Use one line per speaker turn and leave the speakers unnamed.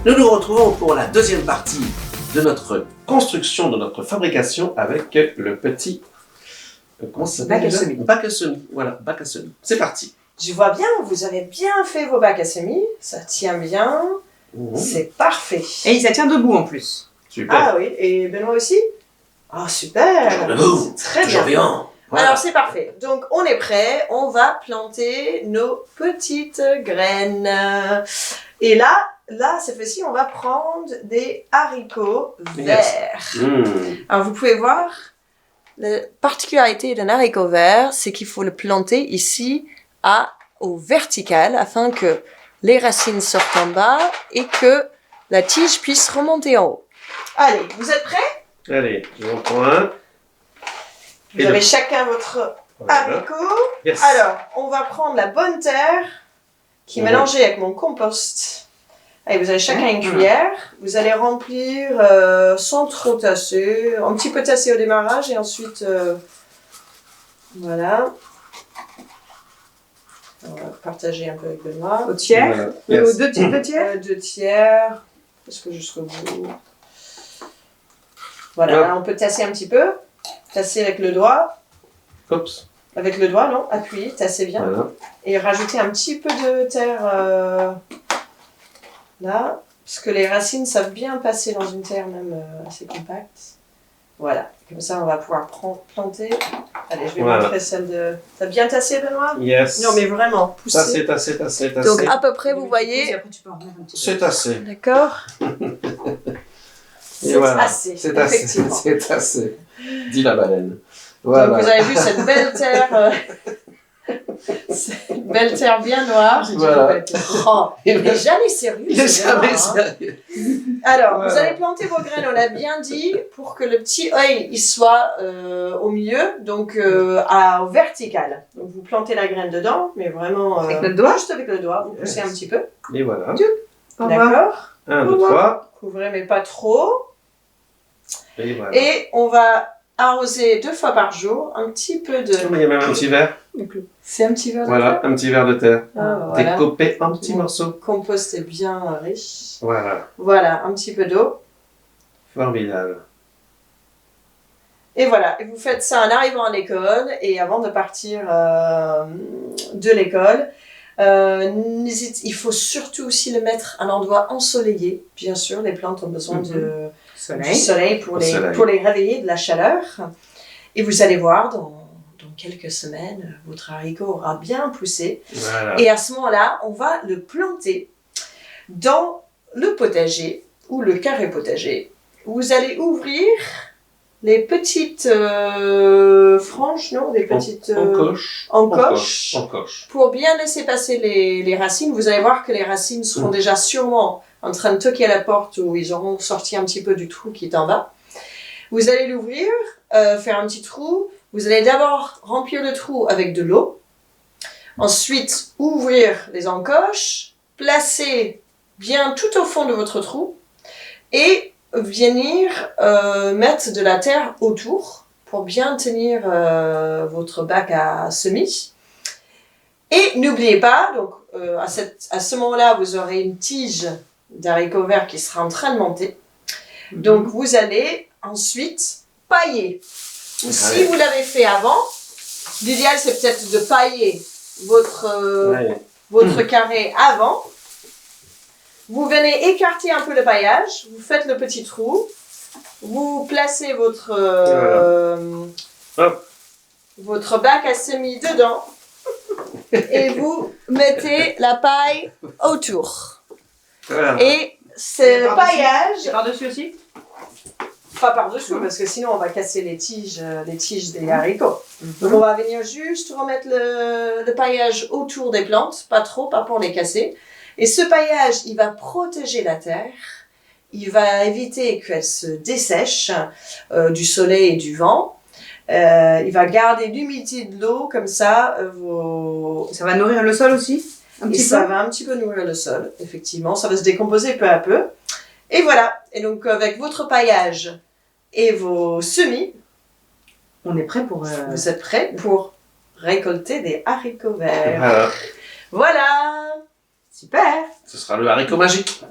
Nous nous retrouvons pour la deuxième partie de notre construction, de notre fabrication avec le petit... Comment ça s'appelle?
Bac à semis.
Bac à semis, voilà, bac à semis. C'est parti.
Je vois bien, vous avez bien fait vos bacs à semis, ça tient bien, c'est parfait.
Et ça tient debout en plus.
Super.
Ah oui, et Benoît aussi? Ah super,
Toujours debout,
c'est très
toujours
bien.
bien. Voilà.
Alors c'est parfait, donc on est prêt, on va planter nos petites graines. Et là cette fois-ci, on va prendre des haricots verts. Alors vous pouvez voir, la particularité d'un haricot vert, c'est qu'il faut le planter ici au vertical afin que les racines sortent en bas et que la tige puisse remonter en haut. Allez, vous êtes prêts?
Allez, j'en prends un.
Vous avez chacun votre haricot.
Yes.
Alors, on va prendre la bonne terre qui est mélangée avec mon compost. Allez, vous avez chacun une cuillère. Vous allez remplir sans trop tasser. Un petit peu tasser au démarrage et ensuite... voilà. On va partager un peu avec Benoît.
Au tiers.
Voilà. Yes.
Aux deux tiers.
2 tiers. Parce que jusqu'au bout. Voilà, là, on peut tasser un petit peu. Tasser avec le doigt.
Oups.
Avec le doigt, non? Appuyez, tassez bien.
Voilà.
Et rajouter un petit peu de terre là. Parce que les racines savent bien passer dans une terre même assez compacte. Voilà. Comme ça, on va pouvoir planter. Allez, je vais montrer celle de... T'as bien tassé, Benoît?
Yes.
Non, mais vraiment, poussé.
Tasser.
Donc, à peu près, vous voyez...
Après, tu peux en remettre un petit peu.
C'est assez.
D'accord?
Et voilà.
Assez,
C'est assez.
effectivement.
C'est assez. Dit la baleine. Voilà.
Donc, vous avez vu cette belle terre... cette belle terre bien noire.
Voilà.
Oh, il n'est jamais sérieux.
Il est
ce
jamais
Benoît, hein.
sérieux.
Alors,
Voilà.
vous allez planter vos graines, on a bien dit, pour que le petit œil il soit au milieu, donc au vertical. Donc vous plantez la graine dedans, mais vraiment
Avec notre doigt?
juste avec le doigt, vous poussez un petit peu.
Et voilà.
Au revoir.
D'accord?
1, 2, 3.
Couvrez, mais pas trop.
Et voilà.
Et on va arroser 2 fois par jour, un petit peu de...
Oh, mais il y a même un petit verre.
C'est un petit verre de
Voilà,
terre?
un petit verre de terre.
Ah, voilà.
Découpé en petits morceaux.
Le compost est bien riche.
Voilà.
Voilà, un petit peu d'eau.
Formidable.
Et voilà, et vous faites ça en arrivant à l'école et avant de partir de l'école. Il faut surtout aussi le mettre à un endroit ensoleillé. Bien sûr, les plantes ont besoin du soleil pour les réveiller, de la chaleur. Et vous allez voir, dans quelques semaines, votre haricot aura bien poussé.
Voilà.
Et à ce moment-là, on va le planter dans le potager ou le carré potager. Vous allez ouvrir les petites franges, non? Des petites...
encoches.
Pour bien laisser passer les racines. Vous allez voir que les racines seront déjà sûrement en train de toquer à la porte où ils auront sorti un petit peu du trou qui est en bas. Vous allez l'ouvrir, faire un petit trou. Vous allez d'abord remplir le trou avec de l'eau. Ensuite, ouvrir les encoches, placer bien tout au fond de votre trou et venir mettre de la terre autour pour bien tenir votre bac à semis. Et n'oubliez pas, donc à ce moment-là, vous aurez une tige d'haricots verts qui sera en train de monter. Donc vous allez ensuite pailler. Ou si vous l'avez fait avant, l'idéal c'est peut-être de pailler votre carré avant. Vous venez écarter un peu le paillage, vous faites le petit trou, vous placez votre bac à semis dedans et vous mettez la paille autour.
Voilà.
Et c'est le paillage...
Par-dessus aussi?
Pas par-dessous, parce que sinon on va casser les tiges des haricots. Donc on va venir juste remettre le paillage autour des plantes, pas trop, pas pour les casser. Et ce paillage, il va protéger la terre, il va éviter qu'elle se dessèche du soleil et du vent. Il va garder l'humidité de l'eau, comme ça,
Ça va nourrir le sol aussi?
Ça va un petit peu nourrir le sol, effectivement. Ça va se décomposer peu à peu. Et voilà. Et donc, avec votre paillage et vos semis,
on est prêt pour...
Vous êtes prêts pour récolter des haricots verts.
Voilà.
Voilà.
Super.
Ce sera le haricot magique.